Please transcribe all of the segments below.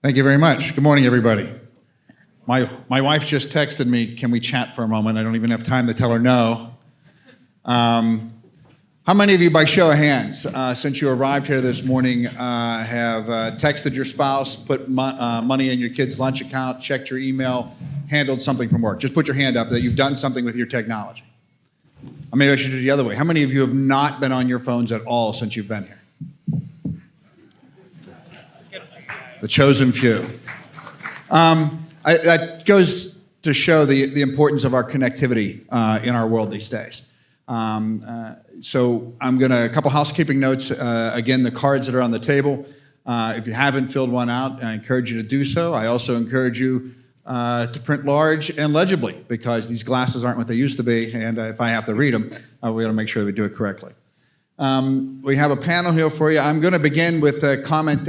Thank you very much. Good morning, everybody. My wife just texted me, can we chat for a moment? I don't even have time to tell her no. How many of you, by show of hands, since you arrived here this morning, have texted your spouse, put money in your kid's lunch account, checked your email, handled something from work? Just put your hand up that you've done something with your technology. Or maybe I should do it the other way. How many of you have not been on your phones at all since you've been here? The chosen few. That goes to show the importance of our connectivity in our world these days. So I'm a couple housekeeping notes. Again, the cards that are on the table, if you haven't filled one out, I encourage you to do so. I also encourage you to print large and legibly, because these glasses aren't what they used to be, and if I have to read them, we got to make sure we do it correctly. We have a panel here for you. I'm going to begin with a comment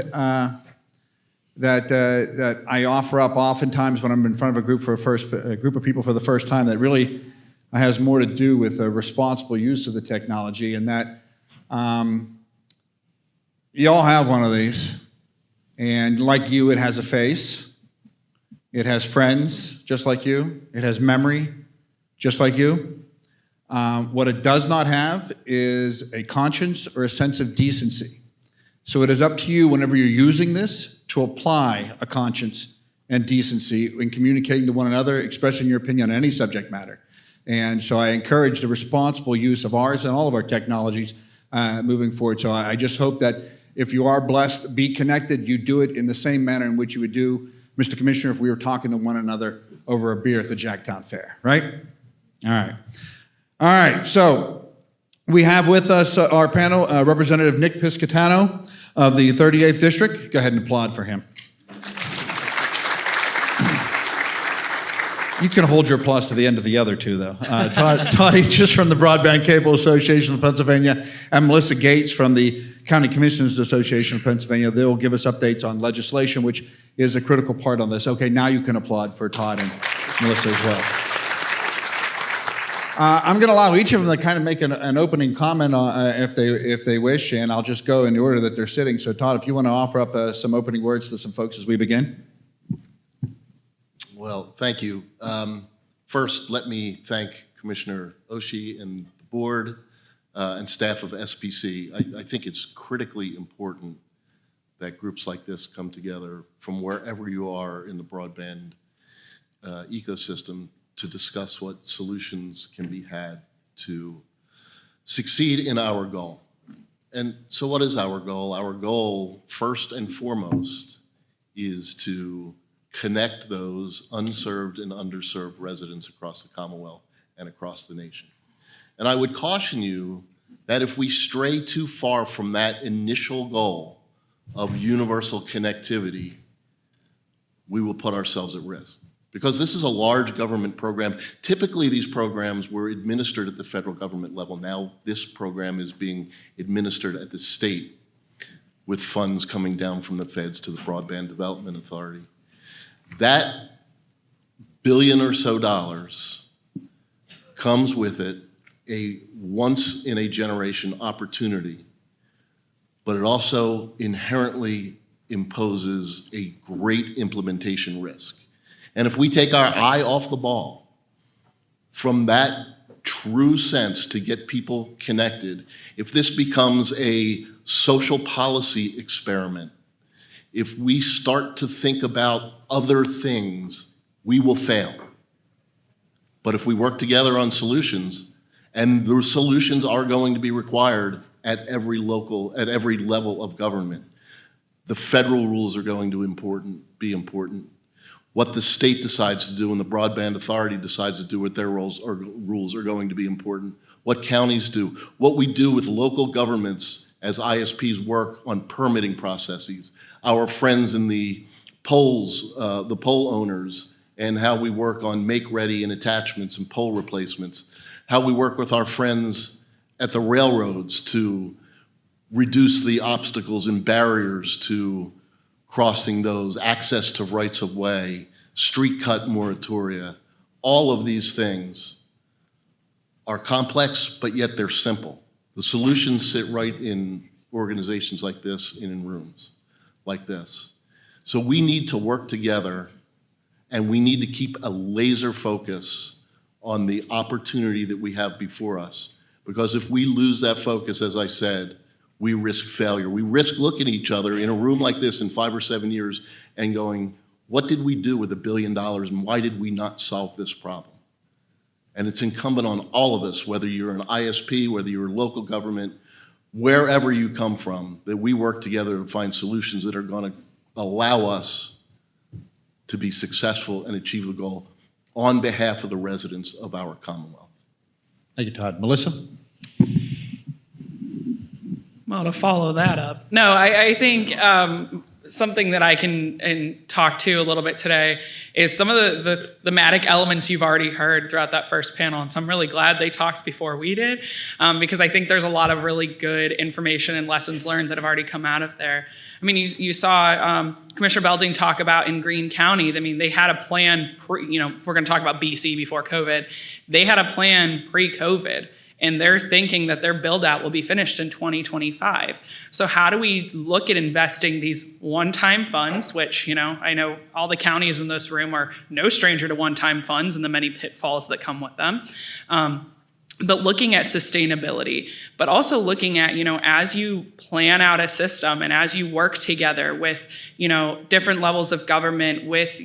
that I offer up oftentimes when I'm in front of a group of people for the first time, that really has more to do with the responsible use of the technology, and that you all have one of these, and like you, it has a face, it has friends just like you, it has memory just like you. What it does not have is a conscience or a sense of decency. So it is up to you, whenever you're using this, to apply a conscience and decency in communicating to one another, expressing your opinion on any subject matter. And so I encourage the responsible use of ours and all of our technologies moving forward. So I just hope that if you are blessed, be connected, you do it in the same manner in which you would do, Mr. Commissioner, if we were talking to one another over a beer at the Jacktown Fair, right? All right. All right, so we have with us our panel, Representative Nick Pisciottano of the 38th District. Go ahead and applaud for him. You can hold your applause to the end of the other two, though. Todd Eachus from the Broadband Cable Association of Pennsylvania, and Melissa Gates from the County Commissioners Association of Pennsylvania. They will give us updates on legislation, which is a critical part on this. Okay, now you can applaud for Todd and Melissa as well. I'm going to allow each of them to kind of make an opening comment if they wish, and I'll just go in the order that they're sitting. So, Todd, if you want to offer up some opening words to some folks as we begin. Well, thank you. First, let me thank Commissioner Oshie and the board and staff of SPC. I think it's critically important that groups like this come together from wherever you are in the broadband ecosystem to discuss what solutions can be had to succeed in our goal. And so what is our goal? Our goal, first and foremost, is to connect those unserved and underserved residents across the Commonwealth and across the nation. And I would caution you that if we stray too far from that initial goal of universal connectivity, we will put ourselves at risk. Because this is a large government program. Typically, these programs were administered at the federal government level. Now, this program is being administered at the state, with funds coming down from the feds to the Broadband Development Authority. That $1 billion or so comes with it a once-in-a-generation opportunity, but it also inherently imposes a great implementation risk. And if we take our eye off the ball from that true sense to get people connected, if this becomes a social policy experiment, if we start to think about other things, we will fail. But if we work together on solutions, and those solutions are going to be required at every level of government, the federal rules are going to be important. What the state decides to do and the Broadband Authority decides to do with their rules are going to be important. What counties do, what we do with local governments as ISPs work on permitting processes, our friends in the polls, the pole owners, and how we work on make-ready and attachments and pole replacements, how we work with our friends at the railroads to reduce the obstacles and barriers to crossing those, access to rights of way, street cut moratoria. All of these things are complex, but yet they're simple. The solutions sit right in organizations like this and in rooms like this. So we need to work together, and we need to keep a laser focus on the opportunity that we have before us. Because if we lose that focus, as I said, we risk failure. We risk looking at each other in a room like this in 5 or 7 years and going, what did we do with $1 billion and why did we not solve this problem? And it's incumbent on all of us, whether you're an ISP, whether you're local government, wherever you come from, that we work together to find solutions that are going to allow us to be successful and achieve the goal on behalf of the residents of our Commonwealth. Thank you, Todd. Melissa? Well, to follow that up, no, I think something that I can talk to a little bit today is some of the thematic elements you've already heard throughout that first panel. And so I'm really glad they talked before we did, because I think there's a lot of really good information and lessons learned that have already come out of there. I mean, you saw Commissioner Belding talk about in Greene County. I mean, they had a plan, we're going to talk about BC before COVID. They had a plan pre-COVID. And they're thinking that their build out will be finished in 2025. So how do we look at investing these one-time funds, which, I know all the counties in this room are no stranger to one-time funds and the many pitfalls that come with them. But looking at sustainability, but also looking at, as you plan out a system and as you work together with, different levels of government, with,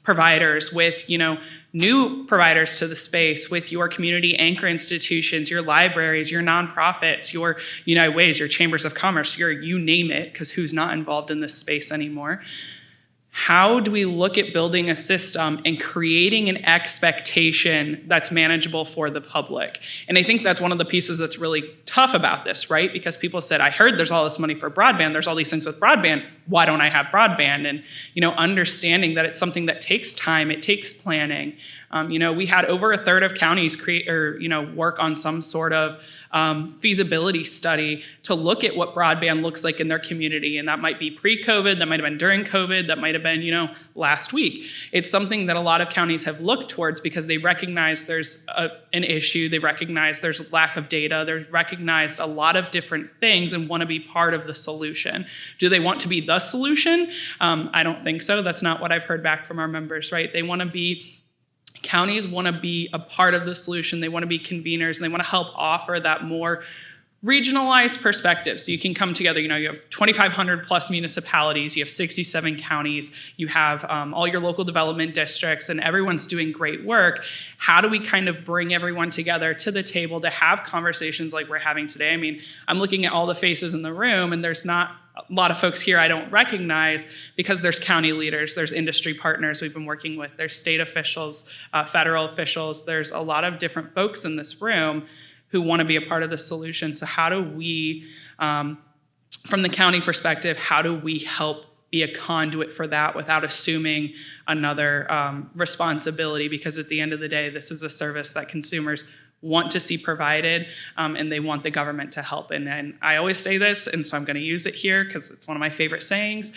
providers, with, new providers to the space, with your community anchor institutions, your libraries, your nonprofits, your United Ways, your chambers of commerce, you name it, because who's not involved in this space anymore? How do we look at building a system and creating an expectation that's manageable for the public? And I think that's one of the pieces that's really tough about this, right? Because people said, I heard there's all this money for broadband, there's all these things with broadband, why don't I have broadband? And, understanding that it's something that takes time, it takes planning. We had over a third of counties work on some sort of feasibility study to look at what broadband looks like in their community. And that might be pre-COVID, that might have been during COVID, that might have been, last week. It's something that a lot of counties have looked towards because they recognize there's an issue, they recognize there's lack of data, they've recognized a lot of different things and want to be part of the solution. Do they want to be the solution? I don't think so. That's not what I've heard back from our members, right? Counties want to be a part of the solution. They want to be conveners, and they want to help offer that more regionalized perspective. So you can come together, you have 2,500 plus municipalities, you have 67 counties, you have all your local development districts, and everyone's doing great work. How do we kind of bring everyone together to the table to have conversations like we're having today? I mean, I'm looking at all the faces in the room, and there's not a lot of folks here I don't recognize because there's county leaders, there's industry partners we've been working with, there's state officials, federal officials, there's a lot of different folks in this room who want to be a part of the solution. So how do we, from the county perspective, how do we help be a conduit for that without assuming another responsibility? Because at the end of the day, this is a service that consumers want to see provided, and they want the government to help. And I always say this, and so I'm going to use it here because it's one of my favorite sayings.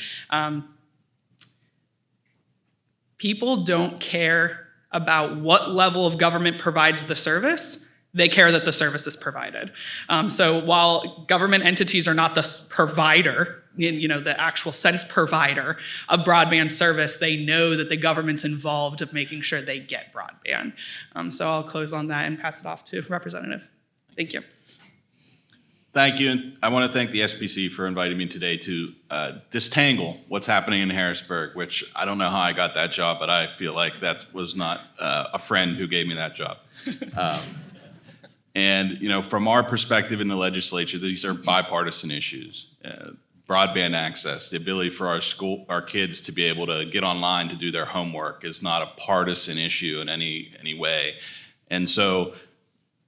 People don't care about what level of government provides the service. They care that the service is provided. So while government entities are not the provider, the actual sense provider of broadband service, they know that the government's involved of making sure they get broadband. So I'll close on that and pass it off to Representative. Thank you. Thank you. And I want to thank the SBC for inviting me today to disentangle what's happening in Harrisburg, which I don't know how I got that job, but I feel like that was not a friend who gave me that job. And, from our perspective in the legislature, these are bipartisan issues. Broadband access, the ability for our kids to be able to get online to do their homework is not a partisan issue in any way. And so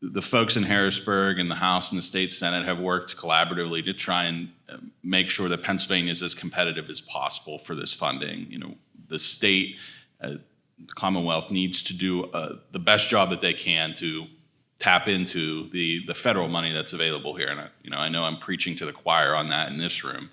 the folks in Harrisburg and the House and the state Senate have worked collaboratively to try and make sure that Pennsylvania is as competitive as possible for this funding. The state, the Commonwealth needs to do the best job that they can to tap into the federal money that's available here. And I know I'm preaching to the choir on that in this room,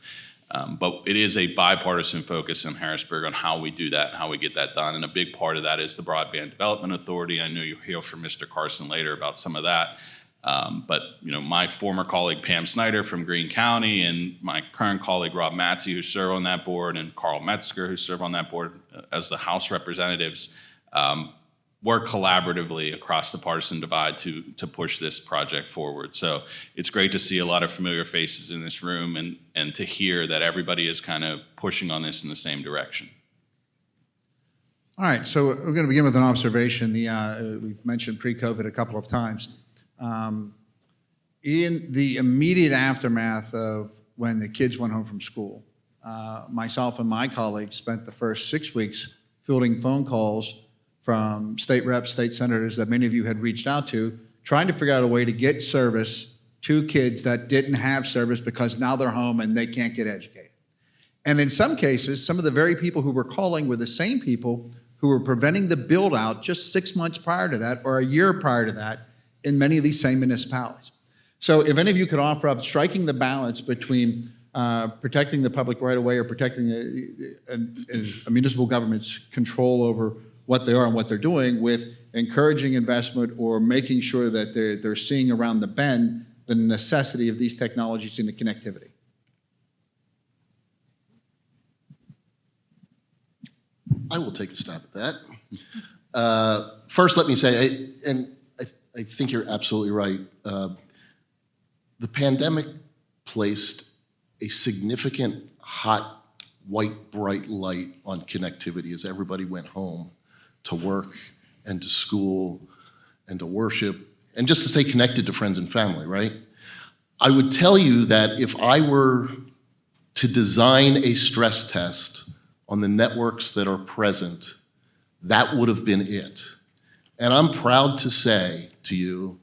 but it is a bipartisan focus in Harrisburg on how we do that and how we get that done. And a big part of that is the Broadband Development Authority. I know you'll hear from Mr. Carson later about some of that. But my former colleague Pam Snyder from Greene County and my current colleague Rob Matze, who serve on that board, and Carl Metzger, who serve on that board as the House representatives, work collaboratively across the partisan divide to push this project forward. So it's great to see a lot of familiar faces in this room and to hear that everybody is kind of pushing on this in the same direction. All right, so we're going to begin with an observation. We've mentioned pre-COVID a couple of times. In the immediate aftermath of when the kids went home from school, myself and my colleagues spent the first 6 weeks fielding phone calls from state reps, state senators that many of you had reached out to, trying to figure out a way to get service to kids that didn't have service because now they're home and they can't get educated. And in some cases, some of the very people who were calling were the same people who were preventing the build out just 6 months prior to that or a year prior to that in many of these same municipalities. So if any of you could offer up striking the balance between protecting the public right of way or protecting a municipal government's control over what they are and what they're doing with encouraging investment or making sure that they're seeing around the bend the necessity of these technologies and the connectivity. I will take a stab at that. First, let me say, I think you're absolutely right. The pandemic placed a significant hot, white, bright light on connectivity as everybody went home to work and to school and to worship and just to stay connected to friends and family, right? I would tell you that if I were to design a stress test on the networks that are present, that would have been it. And I'm proud to say to you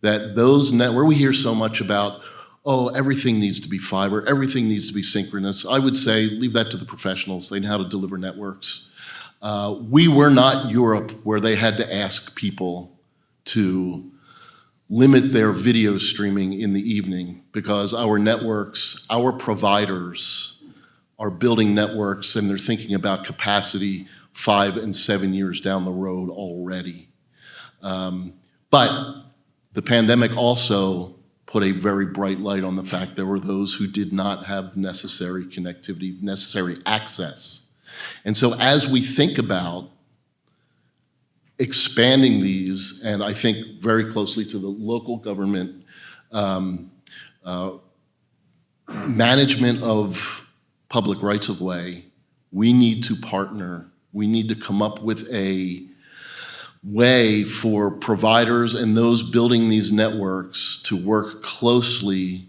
that those where we hear so much about, oh, everything needs to be fiber, everything needs to be synchronous, I would say leave that to the professionals. They know how to deliver networks. We were not Europe where they had to ask people to limit their video streaming in the evening because our networks, our providers are building networks and they're thinking about capacity 5 and 7 years down the road already. But the pandemic also put a very bright light on the fact there were those who did not have necessary connectivity, necessary access. And so as we think about expanding these, and I think very closely to the local government management of public rights of way, we need to partner. We need to come up with a way for providers and those building these networks to work closely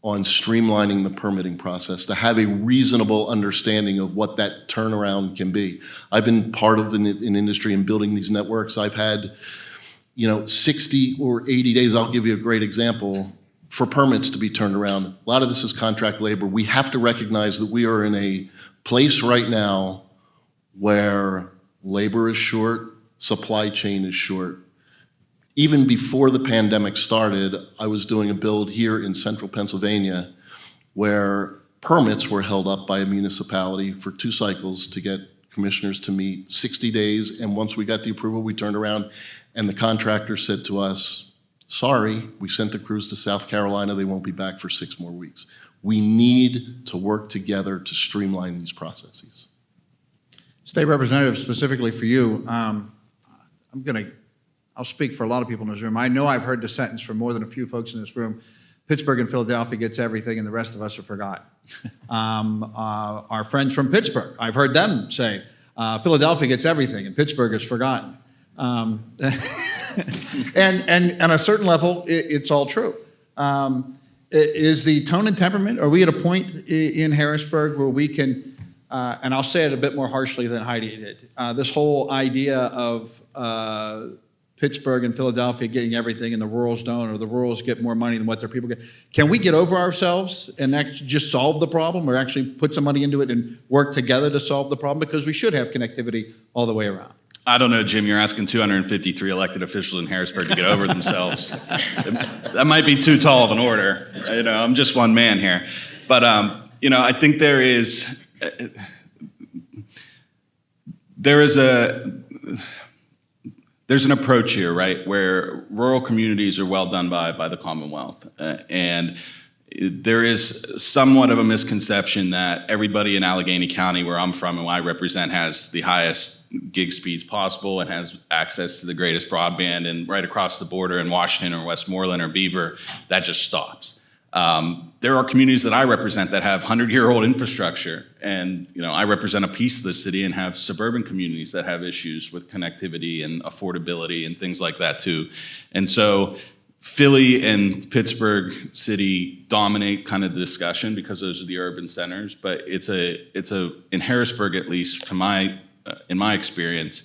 on streamlining the permitting process, to have a reasonable understanding of what that turnaround can be. I've been part of an industry in building these networks. I've had 60 or 80 days, I'll give you a great example, for permits to be turned around. A lot of this is contract labor. We have to recognize that we are in a place right now where labor is short, supply chain is short. Even before the pandemic started, I was doing a build here in central Pennsylvania where permits were held up by a municipality for 2 cycles to get commissioners to meet 60 days. And once we got the approval, we turned around and the contractor said to us, sorry, we sent the crews to South Carolina. They won't be back for 6 more weeks. We need to work together to streamline these processes. State Representative, specifically for you, I'll speak for a lot of people in this room. I know I've heard the sentence from more than a few folks in this room, Pittsburgh and Philadelphia gets everything and the rest of us are forgotten. Our friends from Pittsburgh, I've heard them say, Philadelphia gets everything and Pittsburgh is forgotten. And on a certain level, it's all true. Is the tone and temperament, are we at a point in Harrisburg where we can, and I'll say it a bit more harshly than Heidi did, this whole idea of Pittsburgh and Philadelphia getting everything and the rurals don't, or the rurals get more money than what their people get. Can we get over ourselves and actually just solve the problem, or actually put some money into it and work together to solve the problem? Because we should have connectivity all the way around. I don't know, Jim, you're asking 253 elected officials in Harrisburg to get over themselves. That might be too tall of an order. I'm just one man here. But, I think there is there's an approach here, right, where rural communities are well done by the Commonwealth. And there is somewhat of a misconception that everybody in Allegheny County, where I'm from and I represent, has the highest gig speeds possible and has access to the greatest broadband, and right across the border in Washington or Westmoreland or Beaver, that just stops. There are communities that I represent that have 100-year-old infrastructure, and I represent a piece of the city and have suburban communities that have issues with connectivity and affordability and things like that too. And so Philly and Pittsburgh City dominate kind of the discussion because those are the urban centers, but it's in Harrisburg, at least in my experience,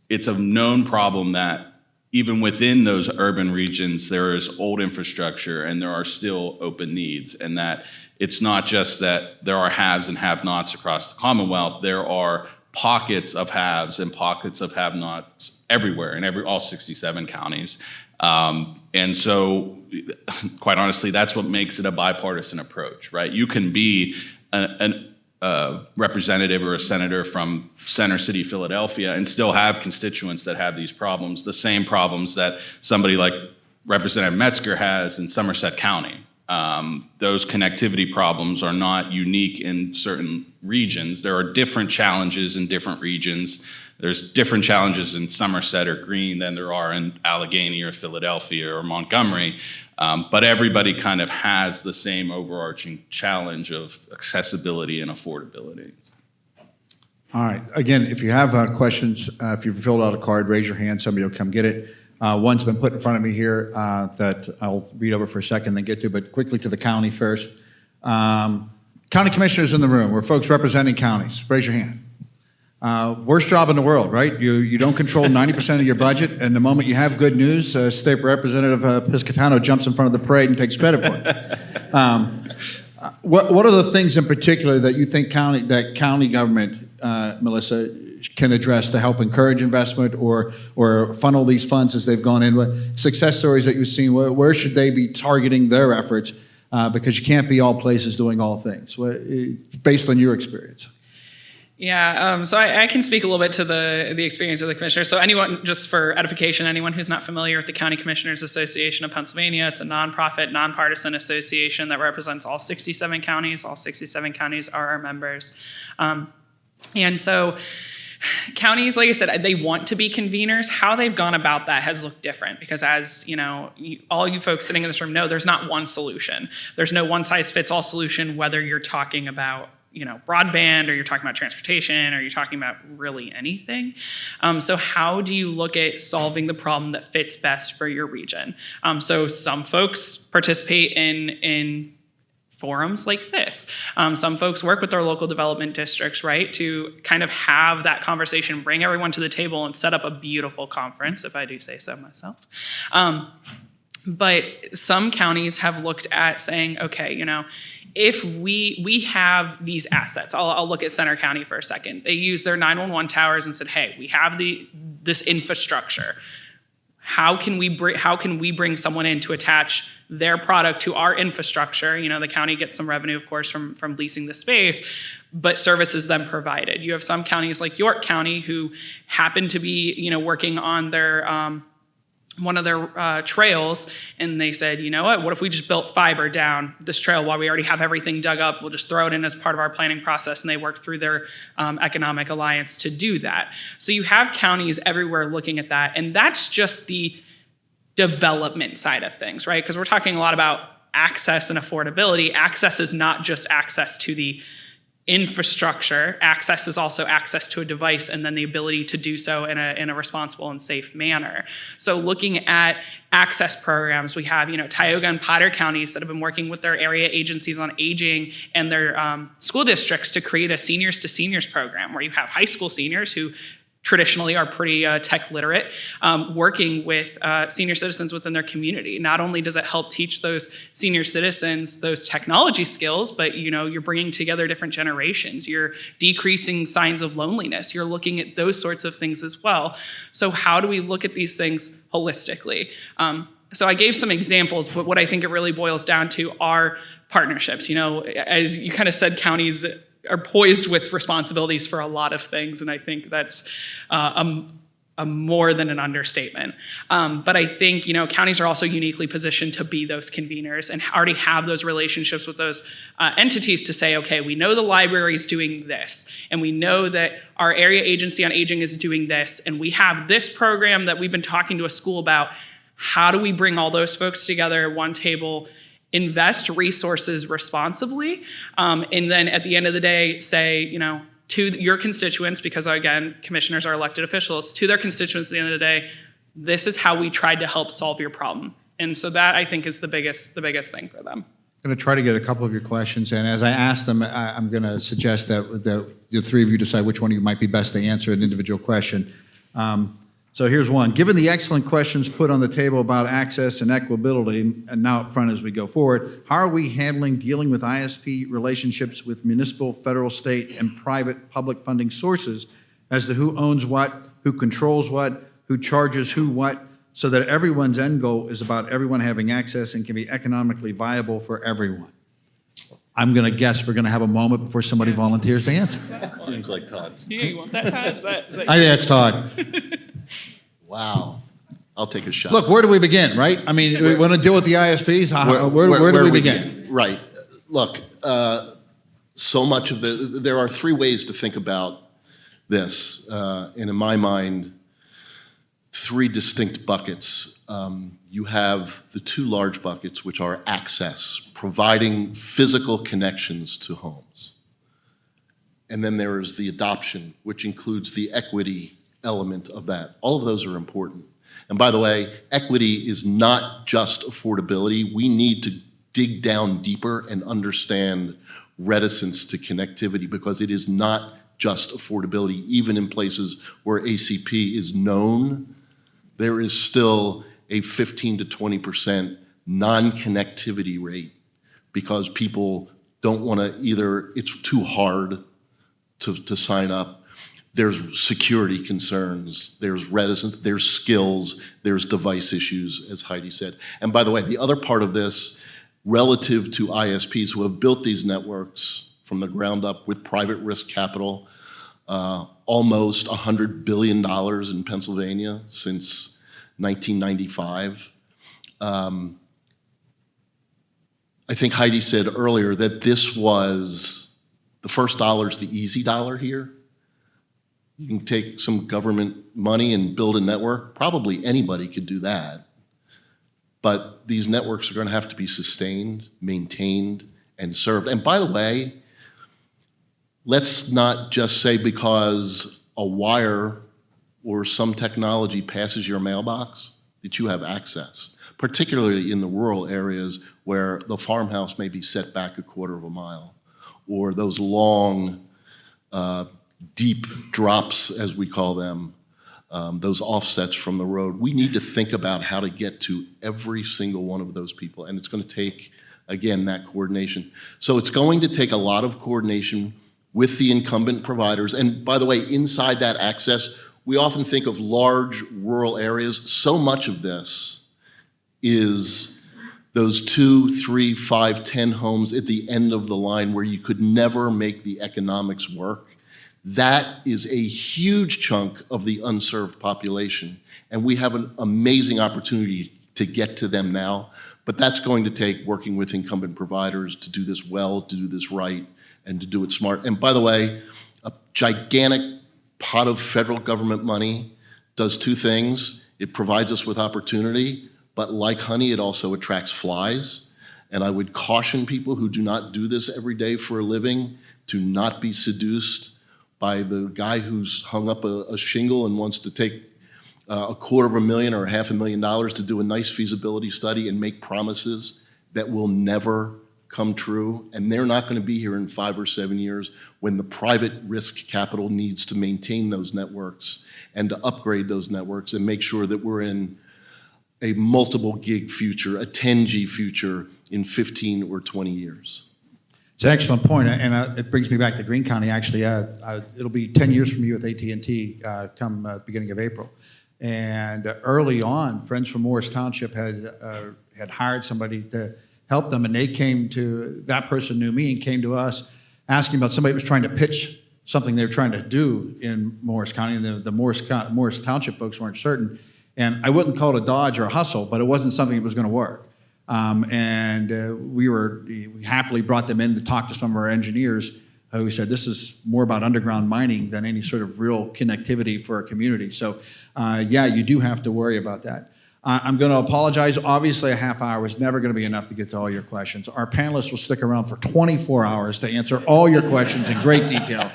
it's a known problem that even within those urban regions, there is old infrastructure and there are still open needs, and that it's not just that there are haves and have-nots across the Commonwealth, there are pockets of haves and pockets of have-nots everywhere in all 67 counties. And so, quite honestly, that's what makes it a bipartisan approach, right? You can be a representative or a senator from Center City, Philadelphia, and still have constituents that have these problems, the same problems that somebody like Representative Metzger has in Somerset County. Those connectivity problems are not unique in certain regions. There are different challenges in different regions. There's different challenges in Somerset or Greene than there are in Allegheny or Philadelphia or Montgomery, but everybody kind of has the same overarching challenge of accessibility and affordability. All right. Again, if you have questions, if you've filled out a card, raise your hand. Somebody will come get it. One's been put in front of me here that I'll read over for a second, then get to, but quickly to the county first. County commissioners in the room, or folks representing counties, raise your hand. Worst job in the world, right? You don't control 90% of your budget, and the moment you have good news, State Representative Pisciottano jumps in front of the parade and takes credit for it. What are the things in particular that you think county government, Melissa, can address to help encourage investment or funnel these funds as they've gone in? What success stories that you've seen, where should they be targeting their efforts? Because you can't be all places doing all things, based on your experience. Yeah, so I can speak a little bit to the experience of the commissioner. So anyone, just for edification, anyone who's not familiar with the County Commissioners Association of Pennsylvania, it's a nonprofit, nonpartisan association that represents all 67 counties. All 67 counties are our members. And so counties, like I said, they want to be conveners. How they've gone about that has looked different because, as all you folks sitting in this room know, there's not one solution. There's no one-size-fits-all solution, whether you're talking about broadband, or you're talking about transportation, or you're talking about really anything. So how do you look at solving the problem that fits best for your region? So some folks participate in forums like this. Some folks work with their local development districts, right, to kind of have that conversation, bring everyone to the table and set up a beautiful conference, if I do say so myself. But some counties have looked at saying, okay, if we have these assets, I'll look at Center County for a second. They used their 911 towers and said, hey, we have this infrastructure. How can we bring someone in to attach their product to our infrastructure? The county gets some revenue, of course, from leasing the space, but services then provided. You have some counties like York County who happen to be, working on their one of their trails, and they said, what if we just built fiber down this trail while we already have everything dug up? We'll just throw it in as part of our planning process, and they worked through their economic alliance to do that. So you have counties everywhere looking at that, and that's just the development side of things, right? Because we're talking a lot about access and affordability. Access is not just access to the infrastructure. Access is also access to a device, and then the ability to do so in a responsible and safe manner. So looking at access programs, we have Tioga and Potter counties that have been working with their area agencies on aging and their school districts to create a seniors to seniors program where you have high school seniors who traditionally are pretty tech literate, working with senior citizens within their community. Not only does it help teach those senior citizens those technology skills, but you're bringing together different generations. You're decreasing signs of loneliness. You're looking at those sorts of things as well. So how do we look at these things holistically? So I gave some examples, but what I think it really boils down to are partnerships. As you kind of said, counties are poised with responsibilities for a lot of things, and I think that's more than an understatement. But I think, counties are also uniquely positioned to be those conveners and already have those relationships with those entities to say, okay, we know the library is doing this, and we know that our area agency on aging is doing this, and we have this program that we've been talking to a school about. How do we bring all those folks together at one table, invest resources responsibly, and then at the end of the day say, to your constituents, because again, commissioners are elected officials, to their constituents at the end of the day, this is how we tried to help solve your problem. And so that, I think, is the biggest thing for them. I'm going to try to get a couple of your questions, and as I ask them, I'm going to suggest that the three of you decide which one of you might be best to answer an individual question. So here's one. Given the excellent questions put on the table about access and equitability, and now up front as we go forward, how are we dealing with ISP relationships with municipal, federal, state, and private public funding sources as to who owns what, who controls what, who charges who what, so that everyone's end goal is about everyone having access and can be economically viable for everyone? I'm going to guess we're going to have a moment before somebody volunteers to answer. Seems like Todd's. Yeah, you want that, Todd? Is that I think that's Todd. Wow. I'll take a shot. Look, where do we begin, right? I mean, we want to deal with the ISPs. Where do we begin? Right. Look, so much of there are three ways to think about this, and in my mind, three distinct buckets. You have the two large buckets, which are access, providing physical connections to homes. And then there is the adoption, which includes the equity element of that. All of those are important. And by the way, equity is not just affordability. We need to dig down deeper and understand reticence to connectivity, because it is not just affordability. Even in places where ACP is known, there is still a 15 to 20% non-connectivity rate because people don't want to either, it's too hard to sign up. There's security concerns, there's reticence, there's skills, there's device issues, as Heidi said. And by the way, the other part of this, relative to ISPs who have built these networks from the ground up with private risk capital, almost $100 billion in Pennsylvania since 1995. I think Heidi said earlier that this was, the first dollar is the easy dollar here. You can take some government money and build a network. Probably anybody could do that. But these networks are going to have to be sustained, maintained, and served. And by the way, let's not just say because a wire or some technology passes your mailbox that you have access, particularly in the rural areas where the farmhouse may be set back a quarter of a mile, or those long, deep drops, as we call them, those offsets from the road. We need to think about how to get to every single one of those people, and it's going to take, again, that coordination. So it's going to take a lot of coordination with the incumbent providers. And by the way, inside that access, we often think of large rural areas. So much of this is those 2, 3, 5, 10 homes at the end of the line where you could never make the economics work. That is a huge chunk of the unserved population, and we have an amazing opportunity to get to them now, but that's going to take working with incumbent providers to do this well, to do this right, and to do it smart. And by the way, a gigantic pot of federal government money does two things. It provides us with opportunity, but like honey, it also attracts flies. And I would caution people who do not do this every day for a living to not be seduced by the guy who's hung up a shingle and wants to take $250,000 or $500,000 to do a nice feasibility study and make promises that will never come true. And they're not going to be here in 5 or 7 years when the private risk capital needs to maintain those networks and to upgrade those networks and make sure that we're in a multiple gig future, a 10G future in 15 or 20 years. It's an excellent point, and it brings me back to Greene County, actually. It'll be 10 years from you with AT&T come beginning of April. And early on, Friends from Morris Township had hired somebody to help them, and they came to, that person knew me and came to us asking about somebody who was trying to pitch something they're trying to do in Morris County, and the Morris Township folks weren't certain. And I wouldn't call it a dodge or a hustle, but it wasn't something that was going to work. We happily brought them in to talk to some of our engineers who said this is more about underground mining than any sort of real connectivity for our community. So, yeah, you do have to worry about that. I'm going to apologize. Obviously, a half hour is never going to be enough to get to all your questions. Our panelists will stick around for 24 hours to answer all your questions in great detail.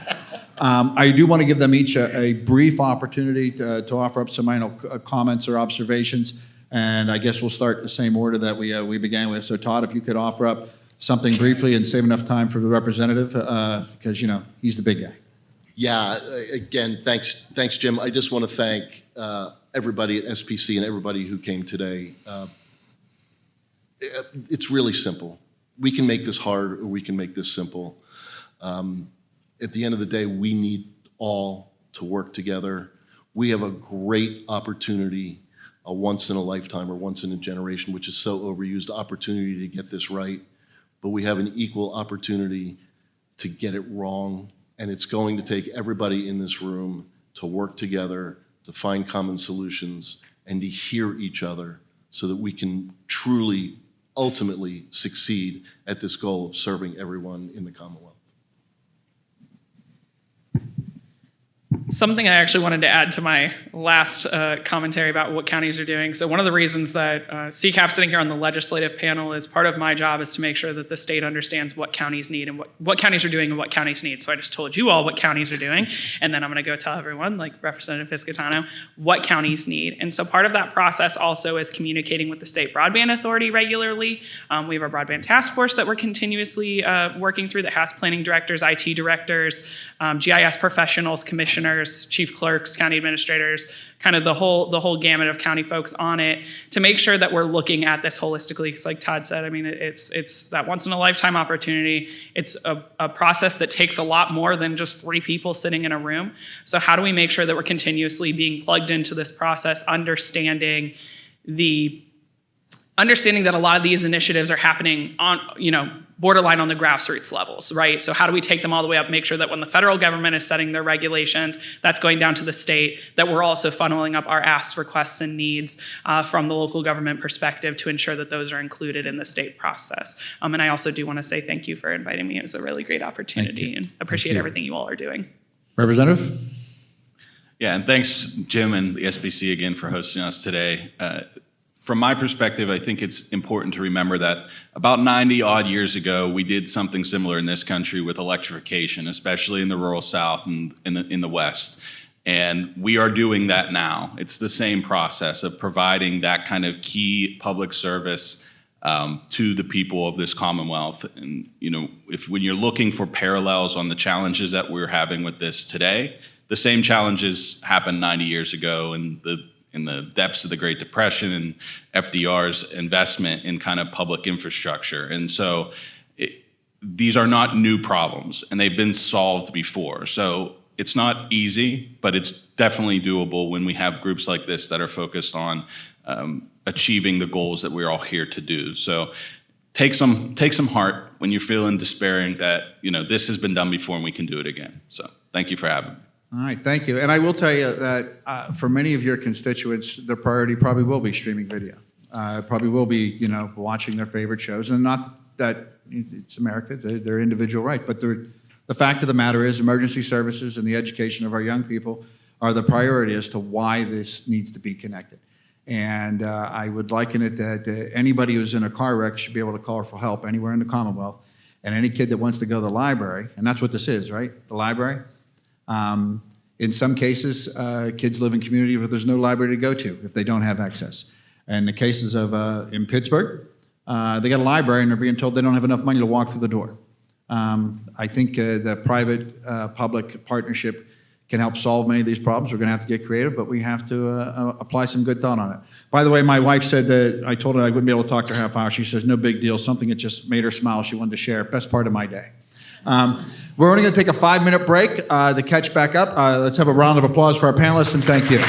I do want to give them each a brief opportunity to offer up some final comments or observations, and I guess we'll start the same order that we began with. So, Todd, if you could offer up something briefly and save enough time for the representative, because, he's the big guy. Yeah, again, thanks, Jim. I just want to thank everybody at SPC and everybody who came today. It's really simple. We can make this hard or we can make this simple. At the end of the day, we need all to work together. We have a great opportunity, a once in a lifetime or once in a generation, which is so overused, opportunity to get this right. But we have an equal opportunity to get it wrong. And it's going to take everybody in this room to work together, to find common solutions, and to hear each other so that we can truly, ultimately succeed at this goal of serving everyone in the Commonwealth. Something I actually wanted to add to my last commentary about what counties are doing. So one of the reasons that CCAP sitting here on the legislative panel is part of my job is to make sure that the state understands what counties need and what counties are doing and what counties need. So I just told you all what counties are doing, and then I'm going to go tell everyone, like Representative Pisciottano, what counties need. And so part of that process also is communicating with the State Broadband Authority regularly. We have a broadband task force that we're continuously working through that has planning directors, IT directors, GIS professionals, commissioners, chief clerks, county administrators, kind of the whole gamut of county folks on it to make sure that we're looking at this holistically. Because like Todd said, I mean, it's that once in a lifetime opportunity. It's a process that takes a lot more than just 3 people sitting in a room. So how do we make sure that we're continuously being plugged into this process, understanding that a lot of these initiatives are happening on, borderline on the grassroots levels, right? So how do we take them all the way up, make sure that when the federal government is setting their regulations, that's going down to the state, that we're also funneling up our asks, requests, and needs from the local government perspective to ensure that those are included in the state process. And I also do want to say thank you for inviting me. It was a really great opportunity and appreciate everything you all are doing. Representative? Yeah, and thanks, Jim and the SBC again for hosting us today. From my perspective, I think it's important to remember that about 90 odd years ago, we did something similar in this country with electrification, especially in the rural South and in the West. And we are doing that now. It's the same process of providing that kind of key public service to the people of this Commonwealth. And, when you're looking for parallels on the challenges that we're having with this today, the same challenges happened 90 years ago in the depths of the Great Depression and FDR's investment in kind of public infrastructure. And so these are not new problems, and they've been solved before. So it's not easy, but it's definitely doable when we have groups like this that are focused on achieving the goals that we're all here to do. So take some heart when you're feeling despairing that, this has been done before and we can do it again. So thank you for having me. All right, thank you. And I will tell you that for many of your constituents, the priority probably will be streaming video. Probably will be, watching their favorite shows. And not that it's America, they're individual right. But the fact of the matter is emergency services and the education of our young people are the priority as to why this needs to be connected. And I would liken it that anybody who's in a car wreck should be able to call for help anywhere in the Commonwealth. And any kid that wants to go to the library, and that's what this is, right? The library. In some cases, kids live in communities where there's no library to go to if they don't have access. And the cases of in Pittsburgh, they got a library and they're being told they don't have enough money to walk through the door. I think the private-public partnership can help solve many of these problems. We're going to have to get creative, but we have to apply some good thought on it. By the way, my wife said that I told her I wouldn't be able to talk to her half hour. She says, no big deal, something that just made her smile she wanted to share. Best part of my day. We're only going to take a 5-minute break to catch back up. Let's have a round of applause for our panelists, and thank you.